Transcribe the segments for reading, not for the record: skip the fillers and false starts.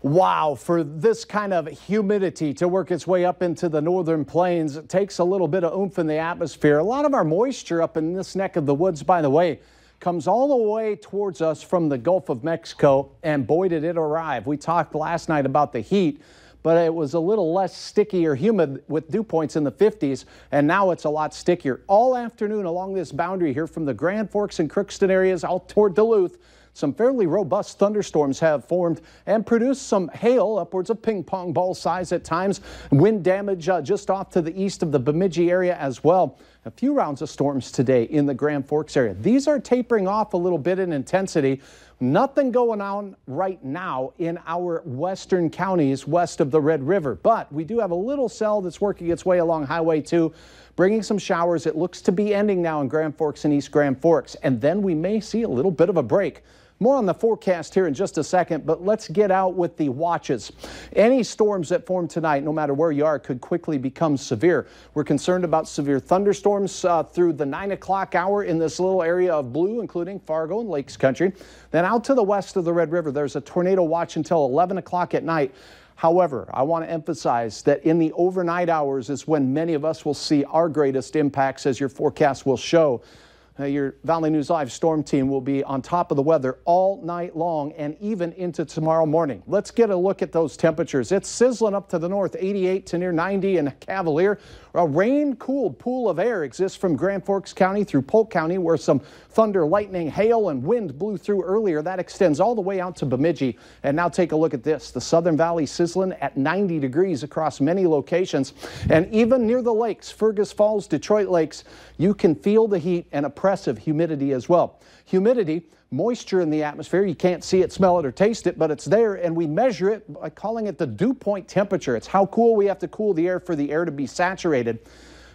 Wow, for this kind of humidity to work its way up into the northern plains, it takes a little bit of oomph in the atmosphere. A lot of our moisture up in this neck of the woods, by the way, comes all the way towards us from the Gulf of Mexico, and boy, did it arrive. We talked last night about the heat, but it was a little less sticky or humid with dew points in the 50s, and now it's a lot stickier. All afternoon along this boundary here from the Grand Forks and Crookston areas out toward Duluth, some fairly robust thunderstorms have formed and produced some hail, upwards of ping pong ball size at times. Wind damage just off to the east of the Bemidji area as well. A few rounds of storms today in the Grand Forks area. These are tapering off a little bit in intensity. Nothing going on right now in our western counties west of the Red River, but we do have a little cell that's working its way along Highway 2, bringing some showers. It looks to be ending now in Grand Forks and East Grand Forks, and then we may see a little bit of a break. More on the forecast here in just a second, but let's get out with the watches. Any storms that form tonight, no matter where you are, could quickly become severe. We're concerned about severe thunderstorms through the 9 o'clock hour in this little area of blue, including Fargo and Lakes Country. Then out to the west of the Red River, there's a tornado watch until 11 o'clock at night. However, I want to emphasize that in the overnight hours is when many of us will see our greatest impacts, as your forecast will show. Your Valley News Live storm team will be on top of the weather all night long and even into tomorrow morning. Let's get a look at those temperatures. It's sizzling up to the north, 88 to near 90 in Cavalier. A rain-cooled pool of air exists from Grand Forks County through Polk County, where some thunder, lightning, hail, and wind blew through earlier. That extends all the way out to Bemidji. And now take a look at this. The Southern Valley sizzling at 90 degrees across many locations. And even near the lakes, Fergus Falls, Detroit Lakes, you can feel the heat and oppressive humidity as well. Humidity, moisture in the atmosphere. You can't see it, smell it, or taste it, but it's there, and we measure it by calling it the dew point temperature. It's how cool we have to cool the air for the air to be saturated.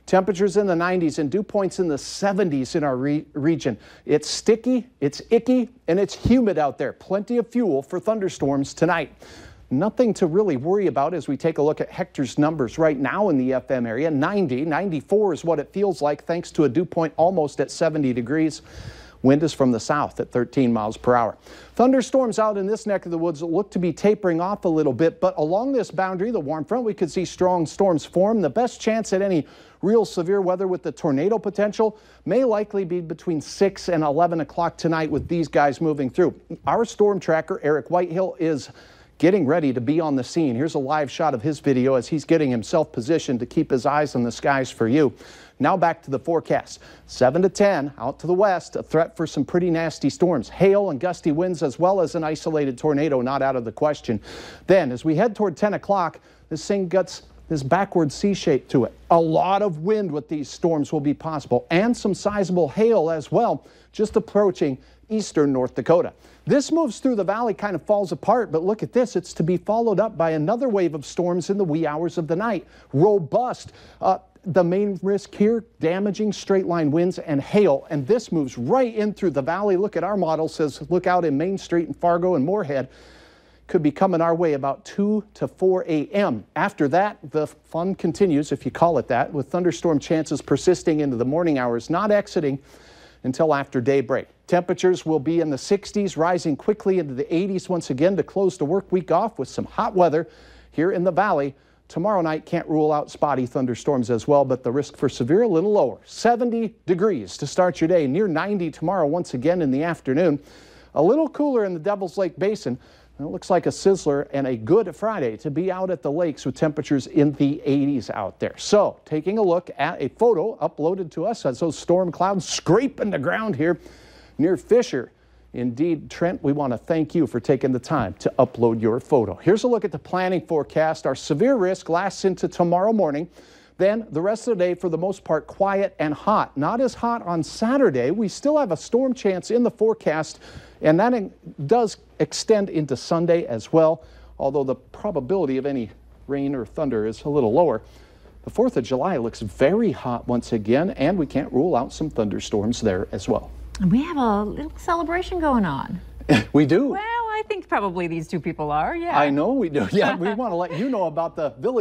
Temperatures in the 90s and dew points in the 70s in our region. It's sticky, it's icky, and it's humid out there. Plenty of fuel for thunderstorms tonight. Nothing to really worry about as we take a look at Hector's numbers right now in the FM area. 90, 94 is what it feels like, thanks to a dew point almost at 70 degrees. Wind is from the south at 13 miles per hour. Thunderstorms out in this neck of the woods look to be tapering off a little bit, but along this boundary, the warm front, we could see strong storms form. The best chance at any real severe weather with the tornado potential may likely be between 6 and 11 o'clock tonight with these guys moving through. Our storm tracker, Eric Whitehill, is getting ready to be on the scene. Here's a live shot of his video as he's getting himself positioned to keep his eyes on the skies for you. Now back to the forecast. 7 to 10 out to the west, a threat for some pretty nasty storms. Hail and gusty winds as well as an isolated tornado not out of the question. Then as we head toward 10 o'clock, this thing gets this backward C shape to it. A lot of wind with these storms will be possible, and some sizable hail as well, just approaching eastern North Dakota. This moves through the valley, kind of falls apart, but look at this. It's to be followed up by another wave of storms in the wee hours of the night. Robust. The main risk here, damaging straight line winds and hail, and this moves right in through the valley. Look at our model, says look out in Main Street and Fargo and Moorhead. Could be coming our way about 2 to 4 a.m. After that, the fun continues, if you call it that, with thunderstorm chances persisting into the morning hours, not exiting until after daybreak. Temperatures will be in the 60s, rising quickly into the 80s once again to close the work week off with some hot weather here in the valley. Tomorrow night can't rule out spotty thunderstorms as well, but the risk for severe a little lower. 70 degrees to start your day, near 90 tomorrow once again in the afternoon. A little cooler in the Devil's Lake Basin. It looks like a sizzler and a good Friday to be out at the lakes with temperatures in the 80s out there. So taking a look at a photo uploaded to us as those storm clouds scraping the ground here near Fisher. Indeed, Trent, we want to thank you for taking the time to upload your photo. Here's a look at the planning forecast. Our severe risk lasts into tomorrow morning. Then the rest of the day, for the most part, quiet and hot. Not as hot on Saturday. We still have a storm chance in the forecast, and that does extend into Sunday as well, although the probability of any rain or thunder is a little lower. The 4th of July looks very hot once again, and we can't rule out some thunderstorms there as well. We have a little celebration going on. We do. Well, I think probably these two people are, yeah. I know we do. Yeah, we want to let you know about the Village